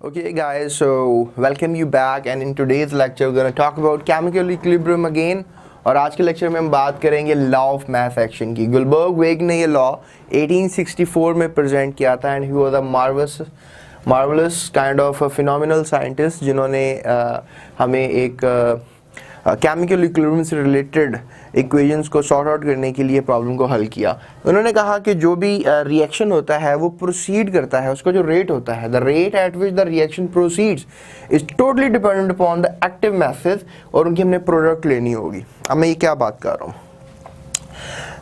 Okay guys, so welcome you back and in today's lecture we're going to talk about chemical equilibrium again. और आज के lecture में हम बात करेंगे लॉ ऑफ मास एक्शन की। गुलबर्ग वेग ने ये लॉ 1864 में प्रेजेंट किया था and he was a marvellous kind of phenomenal scientist जिन्होंने हमें एक केमिकल इक्विलिब्रियम से रिलेटेड इक्वेशंस को सॉर्ट आउट करने के लिए प्रॉब्लम को हल किया। उन्होंने कहा कि जो भी रिएक्शन होता है वो प्रोसीड करता है, उसका जो रेट होता है, the rate at which the reaction proceeds is totally dependent upon the active masses, और उनकी हमने प्रोडक्ट लेनी होगी। अब मैं ये क्या बात कर रहा हूँ,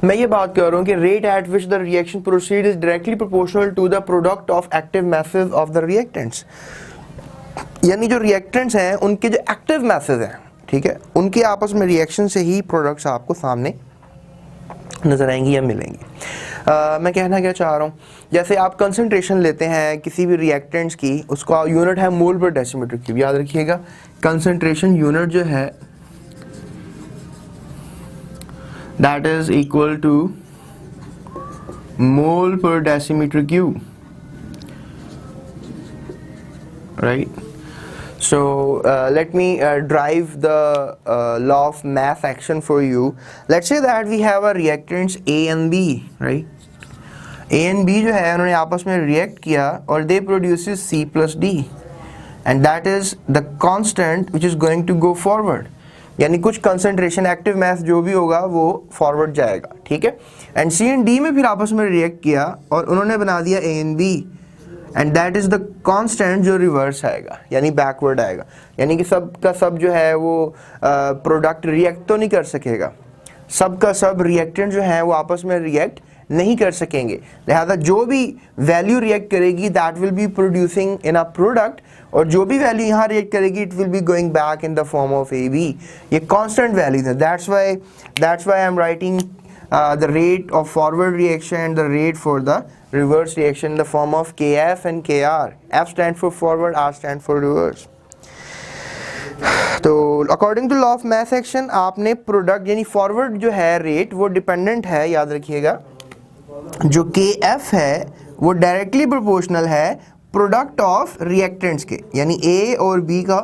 मैं ये बात कर रहा हूँ कि rate at which the reaction proceed is directly proportional to the product of active masses of the reactants. यानी जो रिएक्टेंट्स हैं उनके जो एक्टिव मासेस हैं, ठीक है, उनके आपस में रिएक्शन से ही प्रोडक्ट्स आपको सामने नजर आएंगी या मिलेंगी। मैं कहना क्या चाह रहा हूँ, जैसे आप कंसंट्रेशन लेते हैं किसी भी रिएक्टेंट्स की, उसका यूनिट है मोल पर डेसीमीटर क्यूब। याद रखिएगा कंसंट्रेशन यूनिट जो है दैट इज इक्वल टू मोल पर decimetre cube, right. So let me drive the law of mass action for you. Let's say that we have a reactants A and B, right? A and B जो है उन्होंने आपस में react किया और they produces C plus D, and that is the constant which is going to go forward. यानी कुछ concentration active mass जो भी होगा वो forward जाएगा, ठीक है। And C and D में फिर आपस में react किया और उन्होंने बना दिया A and B, and that is the constant जो रिवर्स आएगा, यानी बैकवर्ड आएगा। यानी कि सब का सब जो है वो प्रोडक्ट रिएक्ट तो नहीं कर सकेगा, सब का सब रिएक्टेंट जो है वो आपस में रिएक्ट नहीं कर सकेंगे। लिहाजा जो भी वैल्यू रिएक्ट करेगी that will be producing in a product, और जो भी वैल्यू यहाँ रिएक्ट करेगी it will be going back in the form of A B. ये कांस्टेंट वैल्यूज है। That's why I am writing the rate of forward reaction and the rate for the reverse reaction in the form of Kf and Kr. F stands for forward, R stands for reverse. तो according to law of mass action आपने product यानी forward जो है rate वो dependent है, याद रखिएगा। जो Kf है वो डायरेक्टली प्रोपोर्शनल है प्रोडक्ट ऑफ रिएक्टेंट्स के, यानी A और B का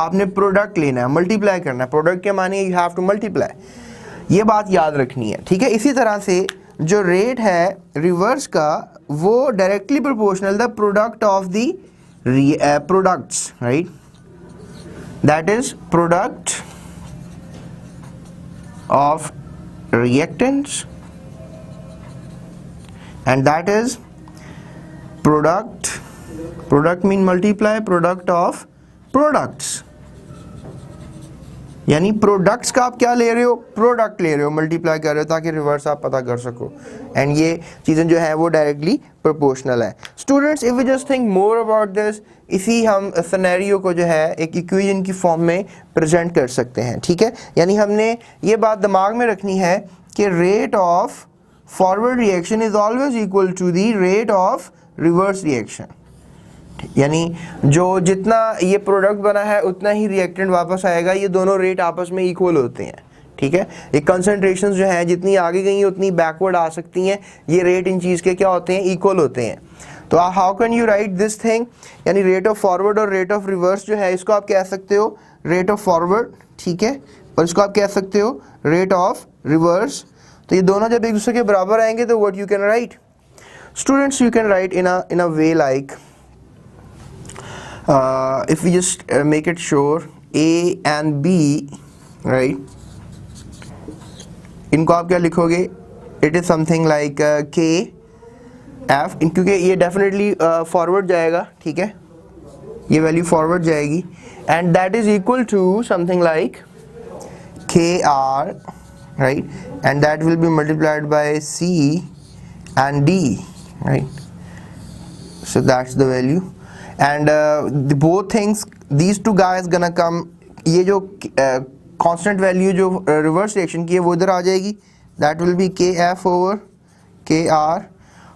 आपने प्रोडक्ट लेना है, मल्टीप्लाई करना है। प्रोडक्ट के माने यू हैव टू मल्टीप्लाई, ये बात याद रखनी है, ठीक है। इसी तरह से जो रेट है रिवर्स का वो directly proportional the product of the products, right, that is product of reactants and that is product mean multiply product of products. यानी प्रोडक्ट्स का आप क्या ले रहे हो, प्रोडक्ट ले रहे हो, मल्टीप्लाई कर रहे हो ताकि रिवर्स आप पता कर सको। एंड ये चीज़ें जो है वो डायरेक्टली प्रोपोर्शनल है। Students, if we just think more about this, इसी हम सिनेरियो को जो है एक इक्वेशन की फॉर्म में प्रेजेंट कर सकते हैं, ठीक है। यानी हमने ये बात दिमाग में रखनी है कि rate of forward reaction is always equal to the rate of reverse reaction. यानी जो जितना ये प्रोडक्ट बना है उतना ही रिएक्टेंट वापस आएगा, ये दोनों रेट आपस में इक्वल होते हैं, ठीक है। ये कंसंट्रेशन जो है जितनी आगे गई हैं उतनी बैकवर्ड आ सकती हैं, ये रेट इन चीज़ के क्या होते हैं, इक्वल होते हैं। तो how can you right this thing, यानी रेट ऑफ फॉरवर्ड और रेट ऑफ रिवर्स जो है इसको आप कह सकते हो रेट ऑफ फॉरवर्ड, ठीक है, और इसको आप कह सकते हो रेट ऑफ रिवर्स। तो ये दोनों जब एक दूसरे के बराबर आएंगे तो what you can right, students, you can right in a way like if we just make it sure A and B, right, इनको आप क्या लिखोगे, it is something like K F, क्योंकि ये definitely forward जाएगा, ठीक है, ये वैल्यू forward जाएगी, and that is equal to something like KR, right, and that will be multiplied by C and D, right, so that's the value. And both things, these two guys gonna come, ये जो constant value जो reverse reaction की है वो इधर आ जाएगी, that will be KF over KR,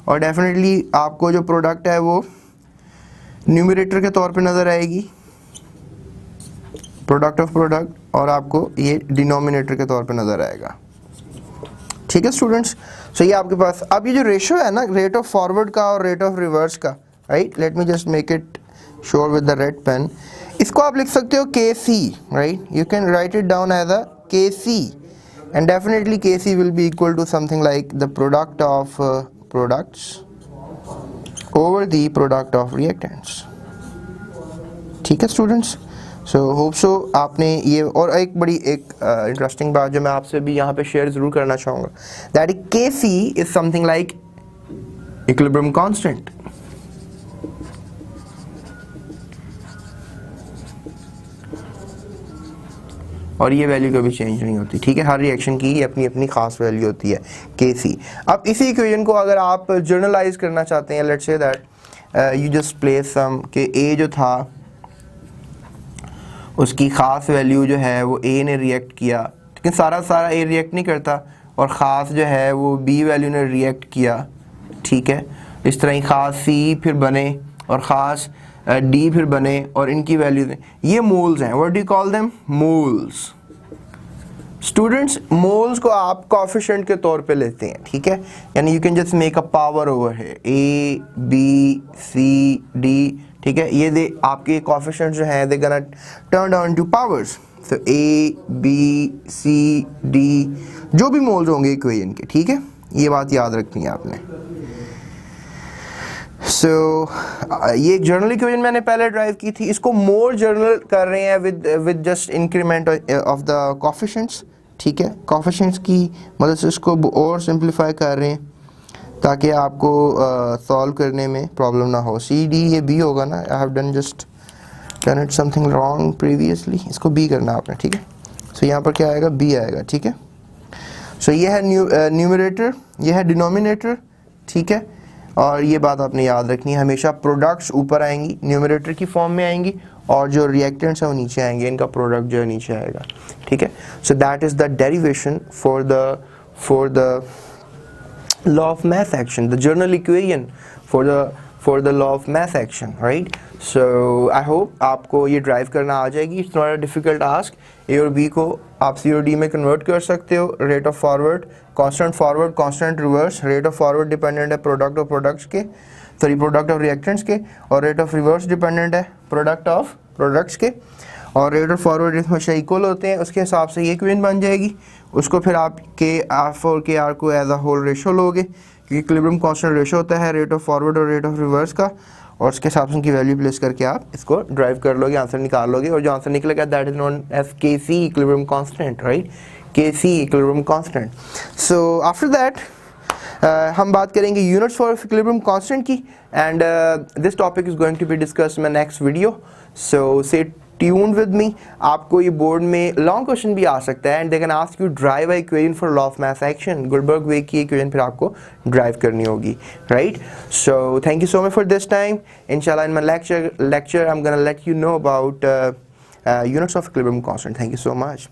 और definitely आपको जो product है वो numerator के तौर पे नज़र आएगी, product of product, और आपको ये denominator के तौर पे नज़र आएगा, ठीक है स्टूडेंट्स। सो ये आपके पास अब ये जो रेशो है ना रेट ऑफ फॉरवर्ड का और रेट ऑफ रिवर्स का, right, let me just make it sure with the red pen, इसको आप लिख सकते हो K C, right, you can write it down as a K C, and definitely K C will be equal to something like the product of products over the product of reactants. ठीक है students, so hope so आपने ये, और एक बड़ी interesting बात जो मैं आपसे भी यहाँ पे शेयर ज़रूर करना चाहूँगा, that K C is something like equilibrium constant. और ये वैल्यू कभी चेंज नहीं होती, ठीक है, हर रिएक्शन की अपनी अपनी खास वैल्यू होती है के सी। अब इसी इक्वेशन को अगर आप जर्नलाइज करना चाहते हैं, let's say that you just place some K A जो था उसकी ख़ास वैल्यू जो है वो ए ने रिएक्ट किया, लेकिन सारा ए रिएक्ट नहीं करता, और ख़ास जो है वो बी वैल्यू ने रिएक्ट किया, ठीक है। इस तरह ही ख़ास सी फिर बने और ख़ास डी फिर बने, और इनकी वैल्यू ये मोल्स हैं। What do you call them? Moles. Students, moles को आप कोफिशिएंट के तौर पे लेते हैं, ठीक है, यानी you can just make a power over है, ए बी सी डी, ठीक है, ये दे आपके कोफिशिएंट जो हैं they gonna turn down to powers. So A B C D जो भी मोल्स होंगे इक्वेशन के, ठीक है, ये बात याद रखनी है आपने। सो ये एक जर्नल इक्वेशन मैंने पहले ड्राइव की थी, इसको मोर जर्नल कर रहे हैं with just increment of the coefficients, ठीक है, कोफिशिएंट्स की मदद से इसको और सिंप्लीफाई कर रहे हैं ताकि आपको सॉल्व करने में प्रॉब्लम ना हो। सी डी ये बी होगा ना, I have done just done it something wrong previously, इसको बी करना आपने, ठीक है। सो यहाँ पर क्या आएगा? बी आएगा, ठीक है। सो ये है न्यूमरेटर, ये है डिनोमिनेटर, ठीक है, और ये बात आपने याद रखनी है, हमेशा प्रोडक्ट्स ऊपर आएंगी, न्यूमरेटर की फॉर्म में आएंगी, और जो रिएक्टेंट्स हैं वो नीचे आएंगे, इनका प्रोडक्ट जो है नीचे आएगा, ठीक है। So that is the derivation for the law of mass action, the general equation for the law of mass action, right? So I hope आपको ये ड्राइव करना आ जाएगी। It's not a difficult task. A और B को आप C और D में convert कर सकते हो। Rate of forward, constant reverse. Rate of forward dependent है प्रोडक्ट ऑफ प्रोडक्ट्स के, सॉरी प्रोडक्ट ऑफ रिएक्टेंट्स के, और रेट ऑफ रिवर्स डिपेंडेंट है प्रोडक्ट ऑफ प्रोडक्ट्स के, और रेट ऑफ फॉरवर्ड हमेशा इक्वल होते हैं, उसके हिसाब से ये इक्वेशन बन जाएगी। उसको फिर आप के आर और के आर को एज अ होल रेशो लोगे, क्योंकि इक्विलिब्रियम कांस्टेंट रेशो होता है रेट ऑफ फॉरवर्ड और रेट ऑफ रिवर्स का, और उसके हिसाब से उनकी वैल्यू प्लेस करके आप इसको ड्राइव कर लोगे, आंसर निकाल लोगे, और जो आंसर निकलेगा दैट इज नोन एज के C equilibrium constant, right, K C equilibrium constant. So after that हम बात करेंगे यूनिट्स फॉर इक्विलिब्रियम कांस्टेंट की, and this topic is going to be discussed in my next video, so stay tune with me. आपको ये board में long question भी आ सकता है, and they can ask you derive a equation for law of mass action, Guldberg Waage की equation फिर आपको ड्राइव करनी होगी, right. So thank you so much for this time. इंशाल्लाह in my lecture I am gonna let you know about units of equilibrium constant. Thank you so much.